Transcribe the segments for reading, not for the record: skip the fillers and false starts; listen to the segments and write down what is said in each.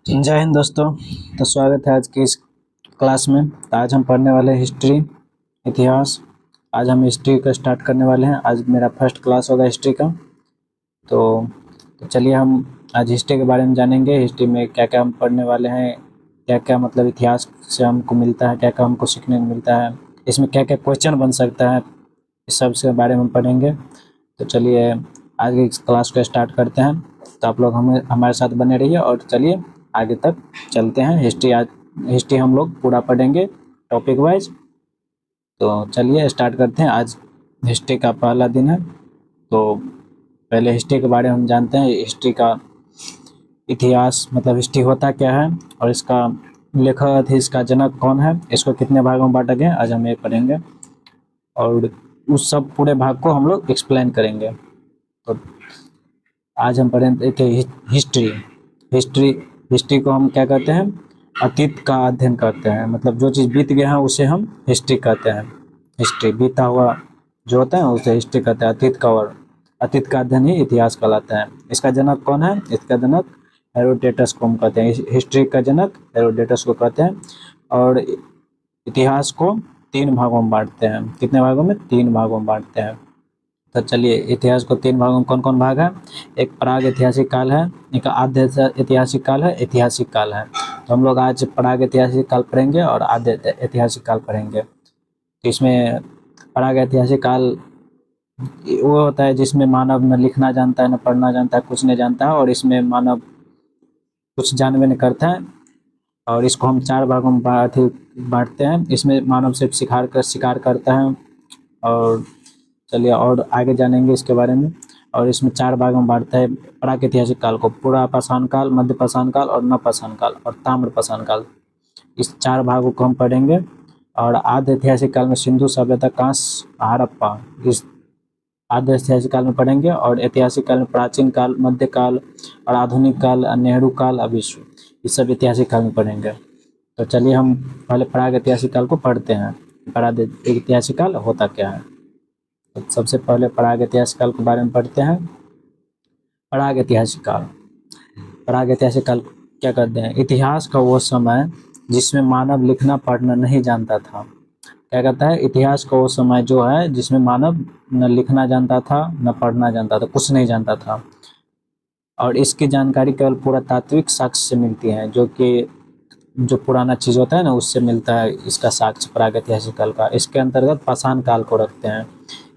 जय हिंद दोस्तों। तो स्वागत है आज की इस क्लास में। तो आज हम पढ़ने वाले हैं हिस्ट्री, इतिहास। आज हम हिस्ट्री का स्टार्ट करने वाले हैं। आज मेरा फर्स्ट क्लास होगा हिस्ट्री का। तो चलिए हम आज हिस्ट्री के बारे में जानेंगे। हिस्ट्री में क्या क्या हम पढ़ने वाले हैं, क्या क्या मतलब इतिहास से हमको मिलता है, क्या क्या हमको सीखने को मिलता है, इसमें क्या क्या क्वेश्चन बन सकता है, इस सब के बारे में हम पढ़ेंगे। तो चलिए आज की इस क्लास को स्टार्ट करते हैं। तो आप लोग हमारे साथ बने रहिए और चलिए आगे तक चलते हैं। हिस्ट्री हम लोग पूरा पढ़ेंगे टॉपिक वाइज। तो चलिए स्टार्ट करते हैं। आज हिस्ट्री का पहला दिन है। तो पहले हिस्ट्री के बारे में हम जानते हैं। हिस्ट्री का इतिहास मतलब हिस्ट्री होता क्या है और इसका लेखक इसका जनक कौन है, इसको कितने भागों में बांटा गया, आज हम ये पढ़ेंगे और उस सब पूरे भाग को हम लोग एक्सप्लेन करेंगे। तो आज हम पढ़ेंगे हिस्ट्री। हिस्ट्री हिस्ट्री को हम क्या कहते हैं, अतीत का अध्ययन करते हैं। मतलब जो चीज़ बीत गया है उसे हम हिस्ट्री कहते हैं। हिस्ट्री बीता हुआ जो होता है उसे हिस्ट्री कहते हैं। अतीत का और अतीत का अध्ययन ही इतिहास कहलाता है। इसका जनक कौन है, इसका जनक हेरोडेटस को हम कहते हैं। हिस्ट्री का जनक हेरोडेटस को कहते हैं। और इतिहास को 3 भागों में बांटते हैं। कितने भागों में? 3 भागों में बांटते हैं। तो चलिए इतिहास को 3 भागों में कौन कौन भाग है। एक प्राग ऐतिहासिक काल है, एक आद्य ऐतिहासिक काल है, ऐतिहासिक काल है। तो हम लोग आज प्राग ऐतिहासिक काल पढ़ेंगे और आद्य ऐतिहासिक काल पढ़ेंगे। तो इसमें प्राग ऐतिहासिक काल वो होता है जिसमें मानव न लिखना जानता है, न पढ़ना जानता है, कुछ नहीं जानता है। और इसमें मानव कुछ जानवे नहीं करता है। और इसको हम 4 भागों में बांटते हैं। इसमें मानव सिर्फ शिकार करता है। और चलिए और आगे जानेंगे इसके बारे में। और इसमें 4 भागों में बांटता है प्रागैतिहासिक काल को। पुरापाषाण काल, मध्यपाषाण काल और नवपाषाण काल और ताम्रपाषाण काल। इस 4 भागों को हम पढ़ेंगे। और आद्य ऐतिहासिक काल में सिंधु सभ्यता, कांस्य, हड़प्पा, इस आद्य ऐतिहासिक काल में पढ़ेंगे। और ऐतिहासिक काल में प्राचीन काल, मध्यकाल और आधुनिक काल, नेहरू काल, अविश्व, इस सब ऐतिहासिक काल में पढ़ेंगे। तो चलिए हम पहले प्राग ऐतिहासिक काल को पढ़ते हैं। प्राग ऐतिहासिक काल होता क्या है। तो सबसे पहले प्राग ऐतिहासिक काल के बारे में पढ़ते हैं। प्राग ऐतिहासिक काल। प्राग ऐतिहासिक काल क्या कहते हैं? इतिहास का वो समय जिसमें मानव लिखना पढ़ना नहीं जानता था। क्या कहता है? इतिहास का वो समय जो है जिसमें मानव न लिखना जानता था, न पढ़ना जानता था, कुछ नहीं जानता था। और इसकी जानकारी केवल पुरातात्विक साक्ष्य से मिलती है, जो कि जो पुराना चीज़ होता है ना उससे मिलता है इसका साक्ष्य प्रागैतिहासिक काल का। इसके अंतर्गत पाषाण काल को रखते हैं।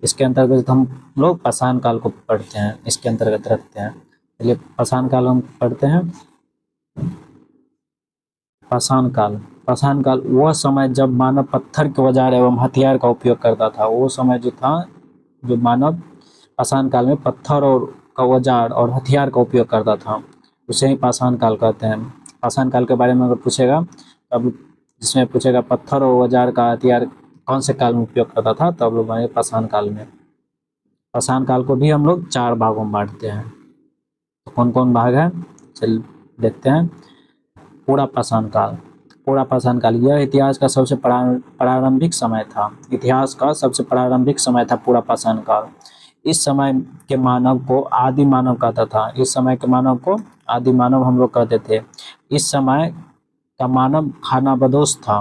इसके अंतर्गत हम लोग पाषाण काल को पढ़ते हैं, इसके अंतर्गत रखते हैं। चलिए पाषाण काल हम पढ़ते हैं। पाषाण काल। पाषाण काल वह समय जब मानव पत्थर के औजार एवं हथियार का उपयोग करता था। वो समय जो था जो मानव पाषाण काल में पत्थर और का औजार और हथियार का उपयोग करता था, उसे ही पाषाण काल कहते हैं। पाषाण काल के बारे में अगर पूछेगा, अब जिसमें पूछेगा पत्थर और औजार का हथियार कौन से काल में उपयोग करता था, तो अब लोग मानेंगे पाषाण काल में। पाषाण काल को भी हम लोग 4 भागों में बांटते हैं। तो कौन कौन भाग है, चल देखते हैं। पूरा पाषाण काल। पूरा पाषाण काल यह इतिहास का सबसे प्रारंभिक समय था। इतिहास का सबसे प्रारंभिक समय था पूरा पाषाण काल। इस समय के मानव को आदि मानव कहता था। इस समय के मानव को आदि मानव हम लोग कहते थे। इस समय का मानव खानाबदोश था।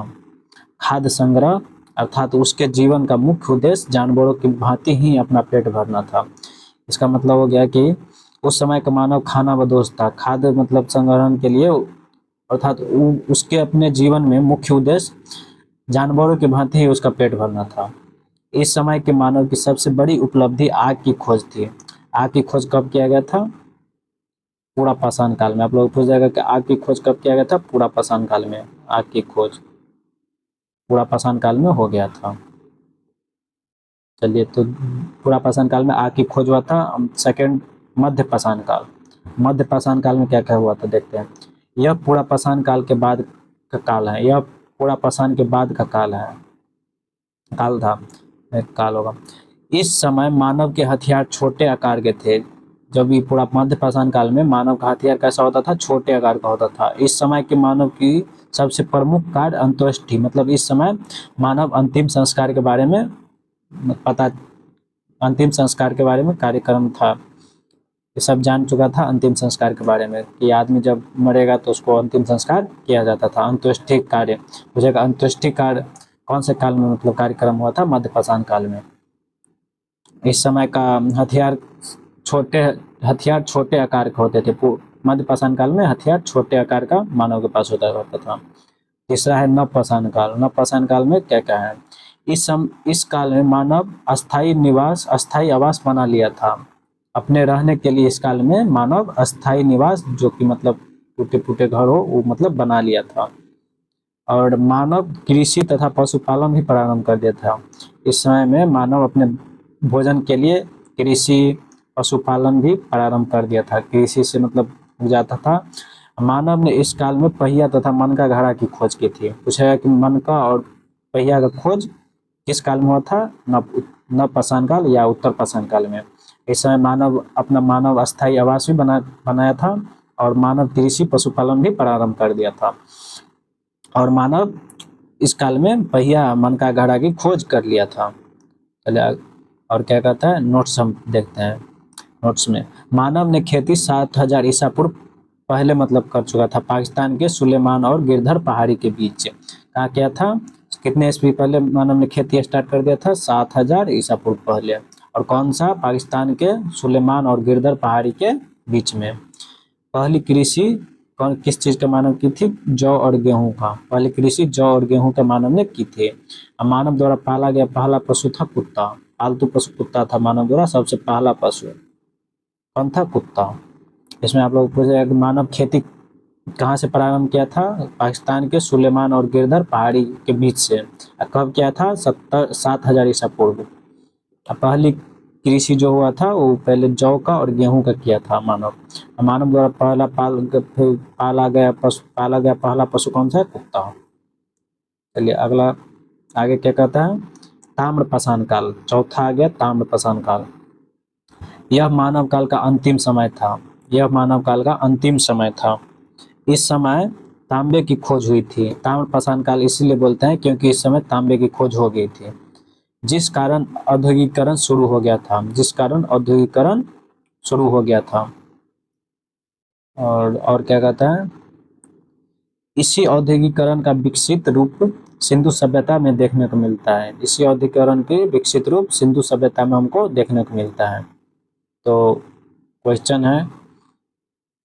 खाद्य संग्रह अर्थात उसके जीवन का मुख्य उद्देश्य जानवरों की भांति ही अपना पेट भरना था। इसका मतलब हो गया कि उस समय का मानव खानाबदोश था। खाद्य मतलब संग्रहण के लिए, अर्थात उसके अपने जीवन में मुख्य उद्देश्य जानवरों की भांति ही उसका पेट भरना था। इस समय के मानव की सबसे बड़ी उपलब्धि आग की खोज थी। आग की खोज कब किया गया था? पूरा पाषाण काल में। आप लोग पूछ जाएगा कि आग की खोज कब किया गया था? पूरा पाषाण काल में आग की खोज पूरा पाषाण काल में हो गया था। चलिए तो पूरा पाषाण काल में आग की खोज हुआ था। सेकंड, मध्य पाषाण काल। मध्य पाषाण काल में क्या क्या हुआ था देखते हैं। यह पूरा पाषाण काल के बाद का काल है। यह पूरा पाषाण के बाद का काल है, काल था, एक काल होगा। इस समय मानव के हथियार छोटे आकार के थे। जब ये पूरा मध्य पाषाण काल में मानव का हथियार कैसा होता था? छोटे आकार का होता था। इस समय के मानव की सबसे प्रमुख कार्य अंत्येष्टि, मतलब इस समय मानव अंतिम संस्कार के बारे में कार्यक्रम था। ये सब जान चुका था अंतिम संस्कार के बारे में कि आदमी जब मरेगा तो उसको अंतिम संस्कार किया जाता था। अंत्येष्टि कार्य पूछेगा, अंत्येष्टि कार्य कौन से काल में मतलब कार्यक्रम हुआ था? मध्यपाषाण काल में। इस समय का हथियार छोटे आकार के होते थे। मध्यपाषाण काल में हथियार छोटे आकार का मानव के पास होता था। तीसरा है नवपाषाण काल। नवपाषाण काल में क्या क्या है? इस काल में मानव अस्थायी आवास बना लिया था। अपने रहने के लिए इस काल में मानव अस्थायी निवास, जो कि मतलब टूटे फूटे घर हो, वो मतलब बना लिया था। और मानव कृषि तथा पशुपालन भी प्रारंभ कर दिया था। इस समय में मानव अपने भोजन के लिए कृषि पशुपालन भी प्रारंभ कर दिया था। कृषि से मतलब जाता था। मानव ने इस काल में पहिया तथा मनका घड़ा की खोज की थी। पूछेगा कि मनका और पहिया का खोज किस काल में हुआ था? नवपाषाण काल या उत्तर पाषाण काल में। इस समय मानव अस्थायी आवास भी बनाया था और मानव कृषि पशुपालन भी प्रारंभ कर दिया था। और मानव इस काल में पहिया मनका घड़ा की खोज कर लिया था। चलिए और क्या कहता है, नोट्स हम देखते हैं। नोट्स में मानव ने खेती 7000 ईसा पूर्व पहले मतलब कर चुका था, पाकिस्तान के सुलेमान और गिरधर पहाड़ी के बीच। कहाँ किया था? कितने ईस्वी पहले मानव ने खेती स्टार्ट कर दिया था? 7000 ईसा पूर्व पहले। और कौन सा? पाकिस्तान के सुलेमान और गिरधर पहाड़ी के बीच में। पहली कृषि किस चीज का मानव की थी? जौ और गेहूं का। पहली कृषि जौ और गेहूं का मानव ने की थी। मानव द्वारा पाला गया पहला पशु था कुत्ता। पालतू पशु कुत्ता था मानव द्वारा सबसे पहला पशु। कौन था? कुत्ता। इसमें आप लोग पूछेगा कि मानव खेती कहाँ से प्रारंभ किया था? पाकिस्तान के सुलेमान और गिरधर पहाड़ी के बीच से। कब किया था? 7000 ईसा पूर्व। पहली कृषि जो हुआ था वो पहले जौ का और गेहूं का किया था मानव द्वारा पाला गया पहला पशु कौन सा है? कुत्ता। चलिए अगला आगे क्या कहता है? ताम्रपाषाण काल। चौथा आ गया ताम्रपाषाण काल। यह मानव काल का अंतिम समय था। यह मानव काल का अंतिम समय था। इस समय तांबे की खोज हुई थी। ताम्रपाषाण काल इसीलिए बोलते हैं क्योंकि इस समय तांबे की खोज हो गई थी, जिस कारण औद्योगिकरण शुरू हो गया था। और क्या कहता है? इसी औद्योगिकरण का विकसित रूप सिंधु सभ्यता में देखने को मिलता है। इसी औद्योगिकरण के विकसित रूप सिंधु सभ्यता में हमको देखने को मिलता है। तो क्वेश्चन है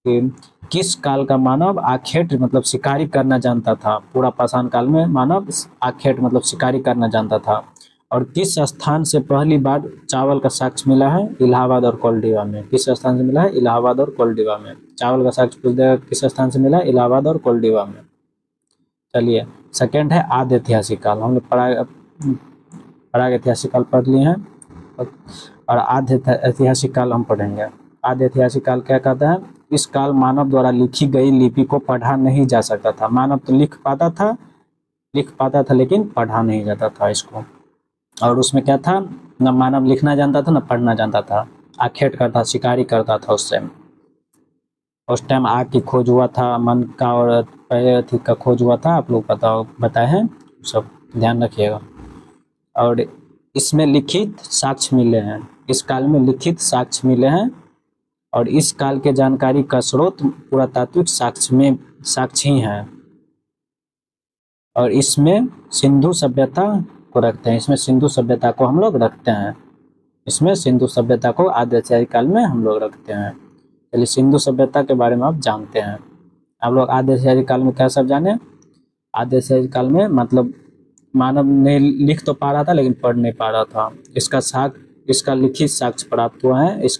कि किस काल का मानव आखेट मतलब शिकारी करना जानता था? पूरा पाषाण काल में मानव आखेट मतलब शिकारी करना जानता था। और किस स्थान से पहली बार चावल का साक्ष्य मिला है? इलाहाबाद और कोलडीवा में। किस स्थान से मिला है? इलाहाबाद और कोलडीवा में। चावल का साक्ष्य पूछ देगा किस स्थान से मिला है? इलाहाबाद और कोलडीवा में। चलिए सेकंड है आद्य ऐतिहासिक काल। हम लोग प्राग ऐतिहासिक काल पढ़ लिए हैं और आद्य ऐतिहासिक काल हम पढ़ेंगे। आद्य ऐतिहासिक काल क्या कहता है? इस काल मानव द्वारा लिखी गई लिपि को पढ़ा नहीं जा सकता था। मानव तो लिख पाता था लेकिन पढ़ा नहीं जाता था इसको। और उसमें क्या था? न मानव लिखना जानता था न पढ़ना जानता था। आखेट करता, शिकारी करता था उस टाइम आग की खोज हुआ था, मन का और पहले का खोज हुआ था। आप लोग बताए हैं, सब ध्यान रखिएगा। और इसमें लिखित साक्ष्य मिले हैं। इस काल में लिखित साक्ष्य मिले हैं और इस काल के जानकारी का स्रोत पुरातात्विक साक्ष्य ही है। और इसमें सिंधु सभ्यता को रखते हैं। इसमें सिंधु सभ्यता को हम लोग रखते हैं। इसमें सिंधु सभ्यता को आद्य ऐतिहासिक काल में हम लोग रखते हैं। चलिए सिंधु सभ्यता के बारे में आप जानते हैं। आप लोग आद्य ऐतिहासिक काल में क्या सब जाने? आद्य ऐतिहासिक काल में मतलब मानव ने लिख तो पा रहा था लेकिन पढ़ नहीं पा रहा था। इसका लिखित साक्ष्य प्राप्त हुआ है। इस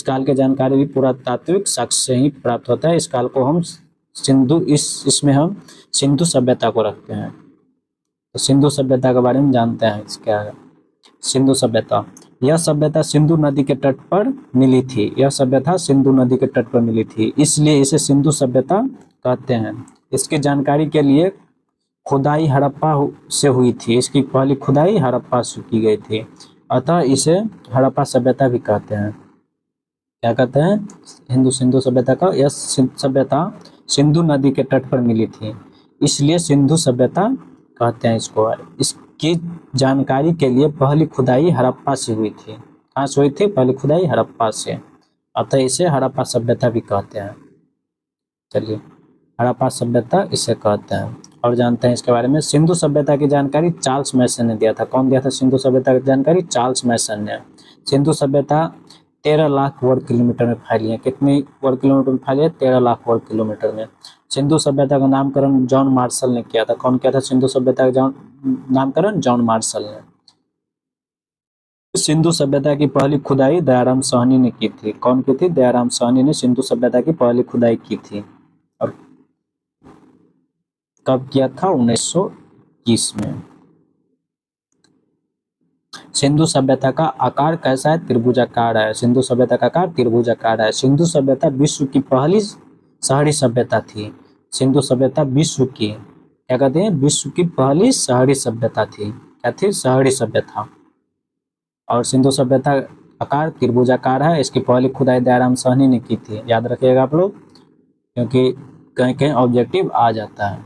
काल के जानकारी भी पुरातात्विक साक्ष्य से ही प्राप्त होता है। इस काल को हम इसमें हम सिंधु सभ्यता को रखते हैं। तो सिंधु सभ्यता के बारे में जानते हैं। क्या है सिंधु सभ्यता? यह सभ्यता सिंधु नदी के तट पर मिली थी। यह सभ्यता सिंधु नदी के तट पर मिली थी, इसलिए इसे सिंधु सभ्यता कहते हैं। इसकी जानकारी के लिए खुदाई हड़प्पा से हुई थी। इसकी पहली खुदाई हड़प्पा से की गई थी, अतः इसे हड़प्पा सभ्यता भी कहते हैं। क्या कहते हैं? सिंधु सभ्यता का यह सभ्यता सिंधु नदी के तट पर मिली थी, इसलिए सिंधु सभ्यता कहते हैं इसको। इसकी जानकारी के लिए पहली खुदाई हड़प्पा से हुई थी। कहाँ से हुई थी? पहली खुदाई हड़प्पा से। अतः इसे हड़प्पा सभ्यता भी कहते हैं। चलिए, हड़प्पा सभ्यता इसे कहते हैं। और जानते हैं इसके बारे में, सिंधु सभ्यता की जानकारी चार्ल्स मैसन ने दिया था। कौन दिया था सिंधु सभ्यता की जानकारी? चार्ल्स मैसन ने। सिंधु सभ्यता 13 लाख वर्ग किलोमीटर में फैली है। कितनी वर्ग किलोमीटर में फैली है? 13 लाख वर्ग किलोमीटर में। सिंधु सभ्यता का नामकरण जॉन मार्शल ने किया था। कौन किया था सिंधु सभ्यता का नामकरण? जॉन मार्शल ने। सिंधु सभ्यता की पहली खुदाई दयाराम साहनी ने की थी। कौन की थी? दयाराम साहनी ने सिंधु सभ्यता की पहली खुदाई की थी। और कब किया था? 1921 में। सिंधु सभ्यता का आकार कैसा है? त्रिभुजाकार है। सिंधु सभ्यता का आकार त्रिभुजाकार है। सिंधु सभ्यता विश्व की पहली शहरी सभ्यता थी। सिंधु सभ्यता विश्व की, क्या कहते हैं? विश्व की पहली शहरी सभ्यता थी। क्या थी? शहरी सभ्यता। और सिंधु सभ्यता आकार त्रिभुजाकार है। इसकी पहली खुदाई दयाराम साहनी ने की थी। याद रखिएगा आप लोग, क्योंकि कहीं कहीं ऑब्जेक्टिव आ जाता है।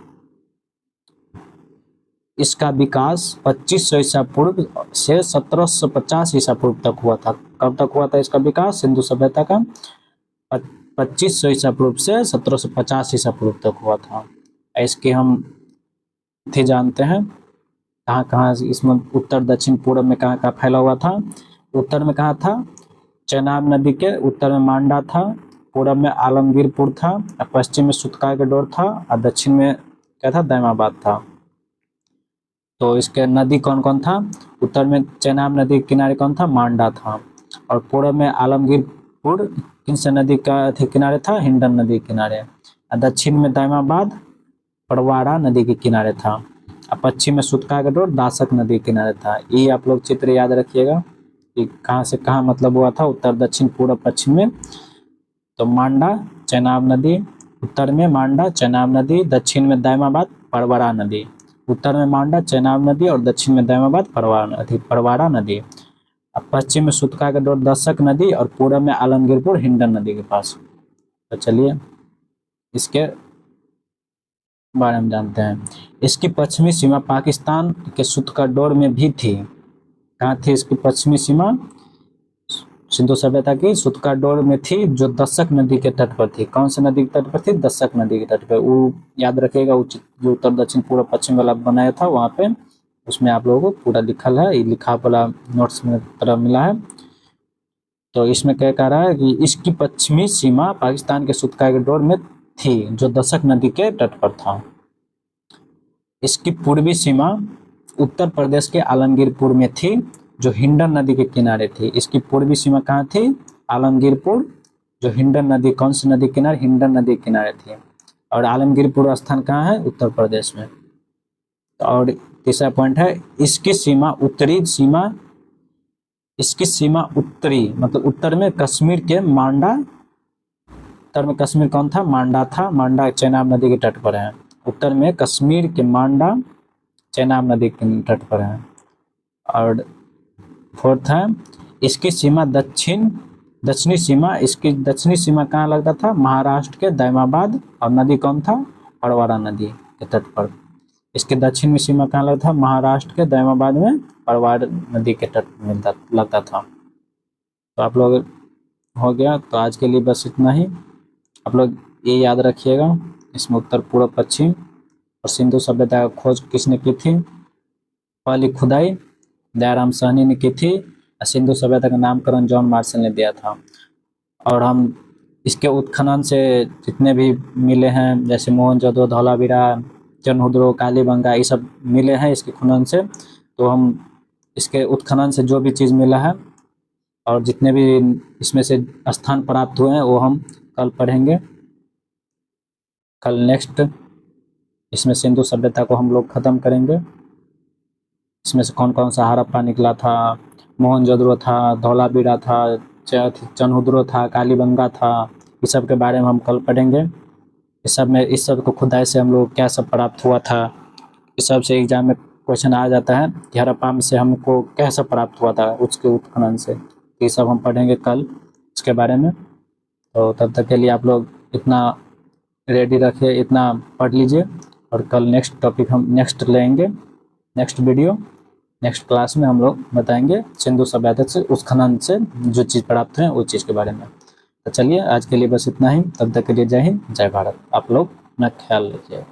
इसका विकास 2500 ईसा पूर्व से 1750 ईसा पूर्व तक हुआ था। कब तक हुआ था इसका विकास सिंधु सभ्यता का? 2500 ईसा पूर्व से 1750 ईसा पूर्व तक हुआ था। इसके हम थे जानते हैं कहाँ कहाँ इसमें उत्तर दक्षिण पूर्व में कहाँ कहाँ फैला हुआ था। उत्तर में कहाँ था? चेनाब नदी के उत्तर में मांडा था, पूर्व में आलमगीरपुर था, पश्चिम में सुतका के डोर था, और दक्षिण में क्या था? दैमाबाद था। तो इसके नदी कौन कौन था? उत्तर में चेनाब नदी के किनारे कौन था? मांडा था। और पूर्व में आलमगीरपुर किन से नदी का किनारे था? हिंडन नदी के किनारे। और दक्षिण में दैमाबाद परवाड़ा नदी के किनारे था। और पश्चिम में सुतका का डोर दासक नदी के किनारे था। ये आप लोग चित्र याद रखिएगा कि कहाँ से कहाँ मतलब हुआ था, उत्तर दक्षिण पूर्व पश्चिम में। तो मांडा चेनाब नदी, उत्तर में मांडा चेनाब नदी, दक्षिण में दैमाबाद परवरा नदी। उत्तर में मांडा चेनाब नदी और दक्षिण में दैमाबाद परवाड़ा नदी। अब पश्चिम में सुतका का डोर दशक नदी और पूर्व में आलमगीरपुर हिंडन नदी के पास। तो चलिए इसके बारे में जानते हैं। इसकी पश्चिमी सीमा पाकिस्तान के सुतका डोर में भी थी। कहाँ थी इसकी पश्चिमी सीमा? सिंधु सभ्यता की सुतका डोर में थी, जो दशक नदी के तट पर थी। कौन सी नदी के तट पर थी? दशक नदी के तट पर। वो याद रखिएगा, जो उत्तर दक्षिण पूर्व पश्चिम वाला बनाया था वहाँ पे, उसमें आप लोगों को पूरा लिखल है, ये लिखा वाला नोट्स में तरह मिला है। तो इसमें क्या कह रहा है कि इसकी पश्चिमी सीमा पाकिस्तान के सुतका के डोर में थी, जो दशक नदी के तट पर था। इसकी पूर्वी सीमा उत्तर प्रदेश के आलमगीरपुर में थी, जो हिंडन नदी के किनारे थी। इसकी पूर्वी सीमा कहाँ थी? आलमगीरपुर, जो हिंडन नदी, कौन सी नदी किनारे? हिंडन नदी के किनारे थी। और आलमगीरपुर स्थान कहाँ है? उत्तर प्रदेश में। और तीसरा पॉइंट है, इसकी सीमा उत्तरी मतलब उत्तर में कश्मीर के मांडा, उत्तर में कश्मीर कौन था? मांडा था। मांडा चेनाब नदी के तट पर है। उत्तर में कश्मीर के मांडा चेनाब नदी के तट पर है। और फोर्थ है, इसकी सीमा दक्षिणी सीमा, इसकी दक्षिणी सीमा कहाँ लगता था? महाराष्ट्र के दैमाबाद, और नदी कौन था? परवारा नदी के तट पर। इसके दक्षिण में सीमा कहाँ लगता था? महाराष्ट्र के दैमाबाद में परवाड़ा नदी के तट में लगता था। तो आप लोग हो गया। तो आज के लिए बस इतना ही। आप लोग ये याद रखिएगा, इसमें उत्तर पूर्व पश्चिम और सिंधु सभ्यता का खोज किसने की थी? पहली खुदाई दयाराम साहनी ने की थी। सिंधु सभ्यता का नामकरण जॉन मार्शल ने दिया था। और हम इसके उत्खनन से जितने भी मिले हैं, जैसे मोहनजोदड़ो, धौलावीरा, चनहुद्रो, कालीबंगा, ये सब मिले हैं इसके खनन से। तो हम इसके उत्खनन से जो भी चीज़ मिला है और जितने भी इसमें से स्थान प्राप्त हुए हैं वो हम कल पढ़ेंगे। कल नेक्स्ट इसमें सिंधु सभ्यता को हम लोग ख़त्म करेंगे। इसमें से कौन कौन सा हड़प्पा निकला था, मोहनजोदड़ो था, धौलावीरा था, चनहुद्रो था, कालीबंगा था, इस सब के बारे में हम कल पढ़ेंगे। इस सब को खुदाई से हम लोग क्या सब प्राप्त हुआ था, इस सब से एग्जाम में क्वेश्चन आ जाता है कि हड़प्पा में से हमको क्या सब प्राप्त हुआ था उसके उत्खनन से। ये सब हम पढ़ेंगे कल इसके बारे में। तो तब तक के लिए आप लोग इतना रेडी रखिए, इतना पढ़ लीजिए, और कल नेक्स्ट टॉपिक हम नेक्स्ट लेंगे, नेक्स्ट वीडियो, नेक्स्ट क्लास में हम लोग बताएंगे सिंधु सभ्यता से उत्खनन से जो चीज़ प्राप्त है उस चीज़ के बारे में। तो चलिए आज के लिए बस इतना ही, तब तक के लिए जय हिंद जय भारत। आप लोग अपना ख्याल रखिए।